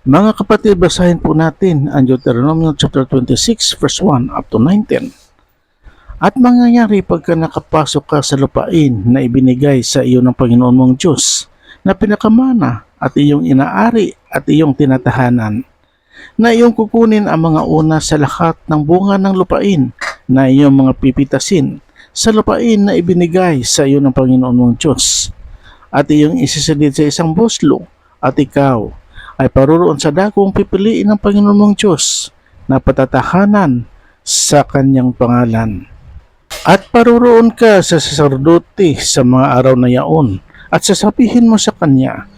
Mga kapatid, basahin po natin ang Deuteronomy chapter 26 verse 1 up to 19. At mangyayari pagka nakapasok ka sa lupain na ibinigay sa iyo ng Panginoon mong Diyos, na pinakamana at iyong inaari at iyong tinatahanan, na iyong kukunin ang mga una sa lahat ng bunga ng lupain na iyong mga pipitasin sa lupain na ibinigay sa iyo ng Panginoon mong Diyos, at iyong isisilid sa isang buslo, at ikaw ay paroroon sa dakong pipiliin ng Panginoon mong Diyos na patatahanan sa kanyang pangalan. At paroroon ka sa saserdote sa mga araw na yaon, at sasabihin mo sa kanya,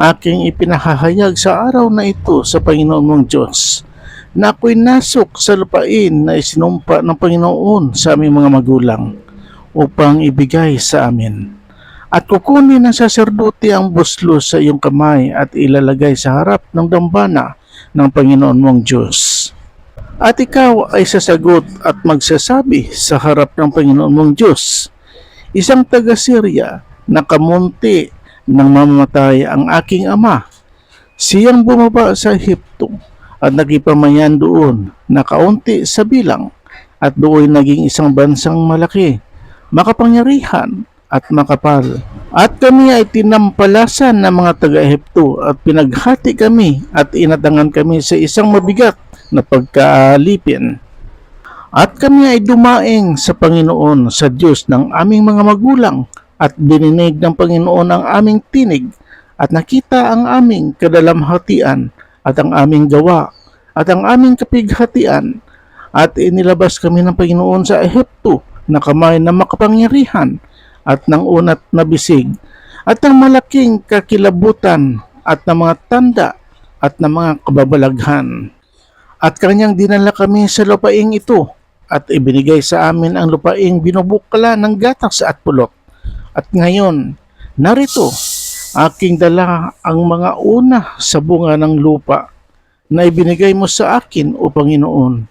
aking ipinahahayag sa araw na ito sa Panginoon mong Diyos, na ako'y nasok sa lupain na isinumpa ng Panginoon sa aming mga magulang upang ibigay sa amin. At kukunin ng saserdote ang buslo sa iyong kamay at ilalagay sa harap ng dambana ng Panginoon mong Diyos. At ikaw ay sasagot at magsasabi sa harap ng Panginoon mong Diyos, isang taga-Syria na kamunti nang mamamatay ang aking ama. Siyang bumaba sa Ehipto at nagipamayan doon na kaunti sa bilang, at doon naging isang bansang malaki, makapangyarihan at makapal. At kami ay tinampalasan ng mga taga-Ehipto at pinaghati kami at inatangan kami sa isang mabigat na pagkaalipin. At kami ay dumaing sa Panginoon, sa Diyos ng aming mga magulang, at dininig ng Panginoon ang aming tinig, at nakita ang aming kadalamhatian at ang aming gawa at ang aming kapighatian, at inilabas kami ng Panginoon sa Ehipto na kamay na makapangyarihan at ng unat na bisig at ng malaking kakilabutan at ng mga tanda at ng mga kababalaghan. At kanyang dinala kami sa lupaing ito, at ibinigay sa amin ang lupaing binubukala ng gatas at pulot. At ngayon, narito, aking dala ang mga una sa bunga ng lupa na ibinigay mo sa akin, O Panginoon,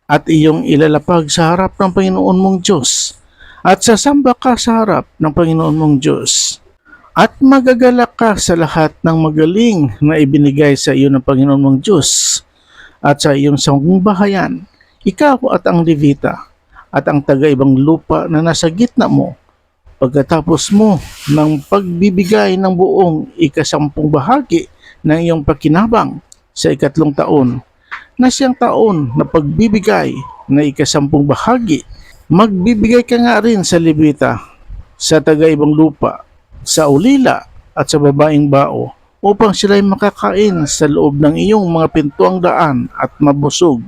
at iyong ilalapag sa harap ng Panginoon mong Diyos, at sasamba ka sa harap ng Panginoon mong Diyos. At magagalak ka sa lahat ng magaling na ibinigay sa iyo ng Panginoon mong Diyos, at sa iyong sangbahayan, ikaw at ang Levita, at ang taga-ibang lupa na nasa gitna mo, pagkatapos mo ng pagbibigay ng buong ikasampung bahagi ng iyong pakinabang sa ikatlong taon, na siyang taon na pagbibigay na ikasampung bahagi, magbibigay ka nga rin sa Levita, sa taga-ibang lupa, sa ulila at sa babaeng bao, upang sila'y makakain sa loob ng iyong mga pintuang daan at mabusog.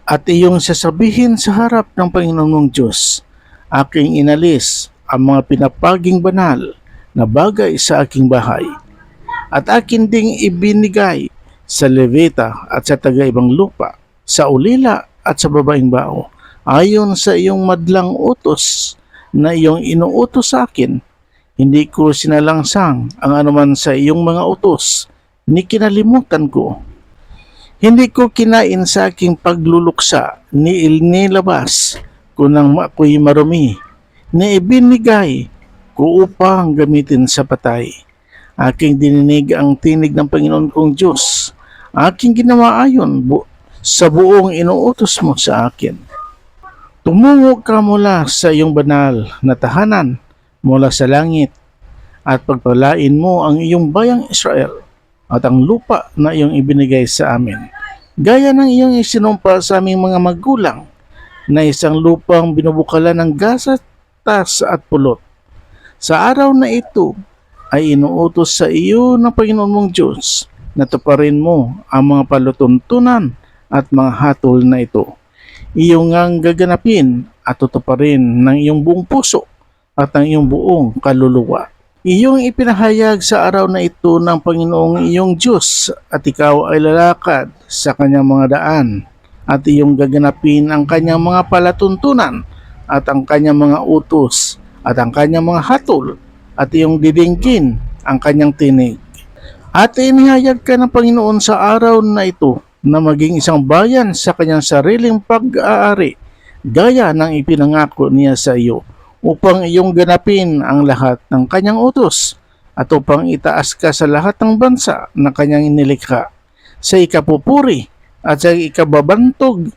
At iyong sasabihin sa harap ng Panginoon mong Diyos, aking inalis ang mga pinapaging banal na bagay sa aking bahay, at akin ding ibinigay sa Levita at sa taga-ibang lupa, sa ulila at sa babaeng bao, ayon sa iyong madlang utos na iyong inuutos sa akin. Hindi ko sinalangsang ang anuman sa iyong mga utos, ni kinalimutan ko. Hindi ko kinain sa aking pagluluksa, ni inilabas ko nang ako'y marumi, ni ibinigay ko upang gamitin sa patay. Aking dininig ang tinig ng Panginoon kong Diyos. Aking ginawa ayon sa buong inuutos mo sa akin. Tumungo ka mula sa iyong banal na tahanan mula sa langit, at pagpalain mo ang iyong bayang Israel at ang lupa na iyong ibinigay sa amin, gaya ng iyong isinumpa sa aming mga magulang, na isang lupang binubukalan ng gatas at pulot. Sa araw na ito ay inuutos sa iyo ng Panginoon mong Diyos na tuparin mo ang mga palutuntunan at mga hatol na ito. Iyong ngang gaganapin at tutuparin ng iyong buong puso at ng iyong buong kaluluwa. Iyong ipinahayag sa araw na ito ng Panginoong iyong Diyos, at ikaw ay lalakad sa kanyang mga daan, at iyong gaganapin ang kanyang mga palatuntunan at ang kanyang mga utos at ang kanyang mga hatol, at iyong didingkin ang kanyang tinig. At inihayag ka ng Panginoon sa araw na ito na maging isang bayan sa kanyang sariling pag-aari, gaya ng ipinangako niya sa iyo, upang iyong ganapin ang lahat ng kanyang utos, at upang itaas ka sa lahat ng bansa na kanyang inilikha, sa ikapupuri at sa ikababantog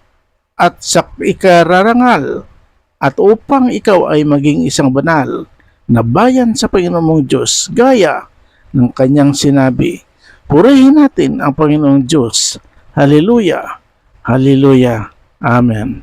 at sa ikararangal at upang ikaw ay maging isang banal na bayan sa Panginoon mong Diyos gaya ng kanyang sinabi. Purihin natin ang Panginoong Diyos. Hallelujah! Hallelujah! Amen.